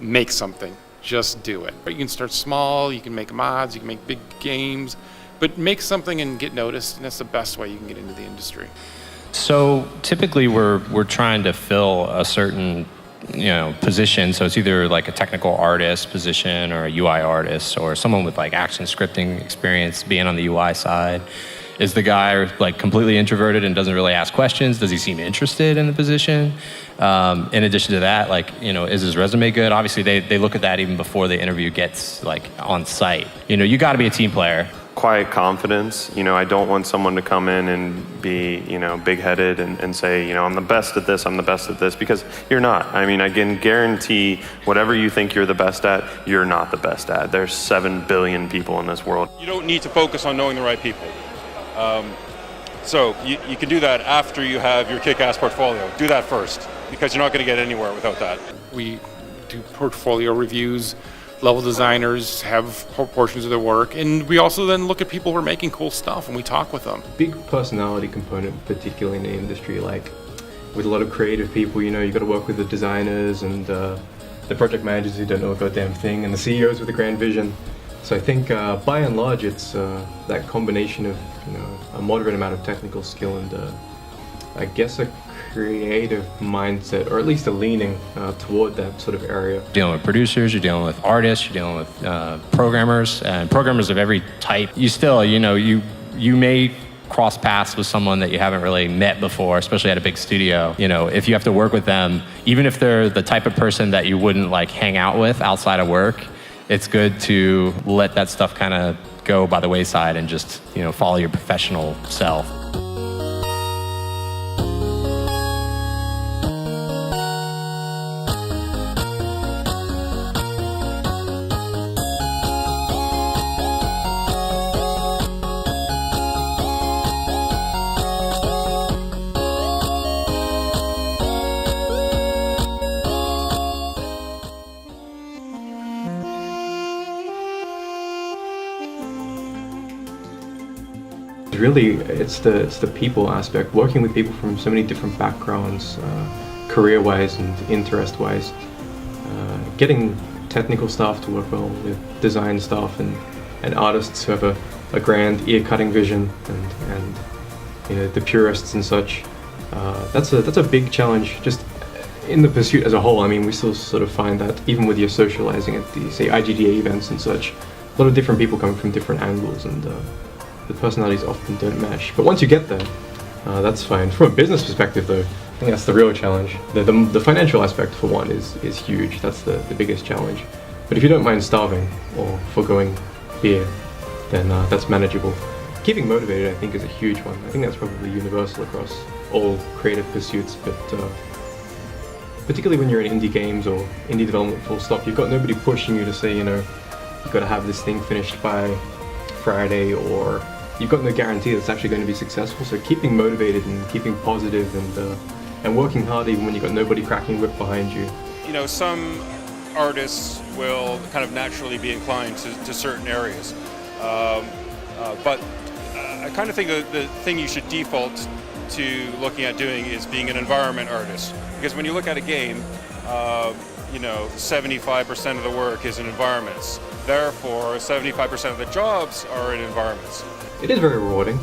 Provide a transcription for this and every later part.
Make something. Just do it. You can start small, you can make mods, you can make big games, but make something and get noticed, and that's the best way you can get into the industry. So typically we're trying to fill a certain position. So it's either like a technical artist position or a UI artist or someone with like action scripting experience being on the UI side. Is the guy like completely introverted and doesn't really ask questions? Does he seem interested in the position? In addition to that, is his resume good? Obviously they look at that even before the interview gets like on site. You got to be a team player. Quiet confidence. I don't want someone to come in and be, big-headed and say, I'm the best at this, I'm the best at this, because you're not. I mean, I can guarantee whatever you think you're the best at, you're not the best at. There's 7 billion people in this world. You don't need to focus on knowing the right people. So you can do that after you have your kick-ass portfolio. Do that first, because you're not going to get anywhere without that. We do portfolio reviews. Level designers have portions of their work, and we also then look at people who are making cool stuff and we talk with them. Big personality component, particularly in the industry, like with a lot of creative people, you got to work with the designers and the project managers who don't know a goddamn thing, and the CEOs with a grand vision. So I think by and large it's that combination of a moderate amount of technical skill and I guess a creative mindset, or at least a leaning toward that sort of area. Dealing with producers, you're dealing with artists, you're dealing with programmers, and programmers of every type. You still, you may cross paths with someone that you haven't really met before, especially at a big studio. If you have to work with them, even if they're the type of person that you wouldn't like hang out with outside of work, it's good to let that stuff kind of go by the wayside and just, follow your professional self. Really, it's the people aspect, working with people from so many different backgrounds, career-wise and interest-wise, getting technical staff to work well with design staff and artists who have a grand ear-cutting vision and the purists and such. That's a big challenge just in the pursuit as a whole. I mean, we still sort of find that even with your socializing at the, say, IGDA events and such, a lot of different people coming from different angles, and the personalities often don't mesh. But once you get there, that's fine. From a business perspective though, I think that's the real challenge. The financial aspect for one is huge. That's the biggest challenge. But if you don't mind starving or foregoing beer, then that's manageable. Keeping motivated, I think, is a huge one. I think that's probably universal across all creative pursuits, but particularly when you're in indie games or indie development full stop, you've got nobody pushing you to say, you've got to have this thing finished by Friday, or you've got no guarantee that it's actually going to be successful. So keeping motivated and keeping positive and working hard even when you've got nobody cracking whip behind you. Some artists will kind of naturally be inclined to certain areas, but I kind of think the thing you should default to looking at doing is being an environment artist, because when you look at a game, 75% of the work is in environments. Therefore, 75% of the jobs are in environments. It is very rewarding.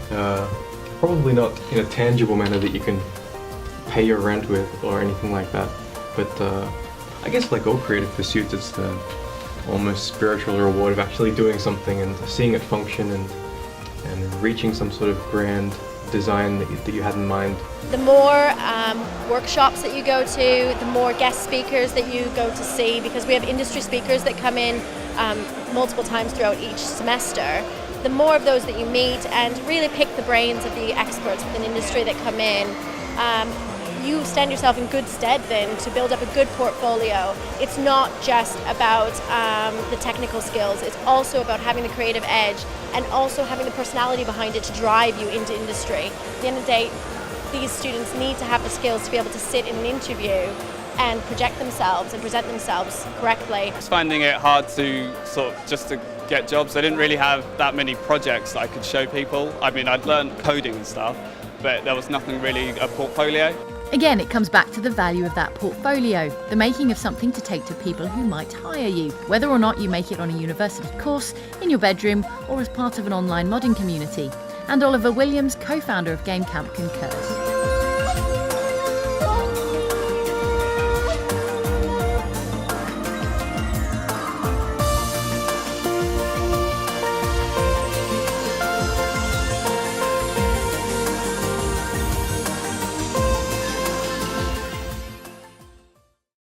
Probably not in a tangible manner that you can pay your rent with or anything like that. But I guess like all creative pursuits, it's the almost spiritual reward of actually doing something and seeing it function and reaching some sort of grand design that you had in mind. The more workshops that you go to, the more guest speakers that you go to see, because we have industry speakers that come in multiple times throughout each semester. The more of those that you meet and really pick the brains of the experts within industry that come in, you stand yourself in good stead then to build up a good portfolio. It's not just about the technical skills, it's also about having the creative edge and also having the personality behind it to drive you into industry. At the end of the day, these students need to have the skills to be able to sit in an interview and project themselves and present themselves correctly. I was finding it hard to just to get jobs. I didn't really have that many projects that I could show people. I mean, I'd learned coding and stuff, but there was nothing really a portfolio. Again, it comes back to the value of that portfolio, the making of something to take to people who might hire you, whether or not you make it on a university course, in your bedroom, or as part of an online modding community. And Oliver Williams, co-founder of Game Camp, concurs.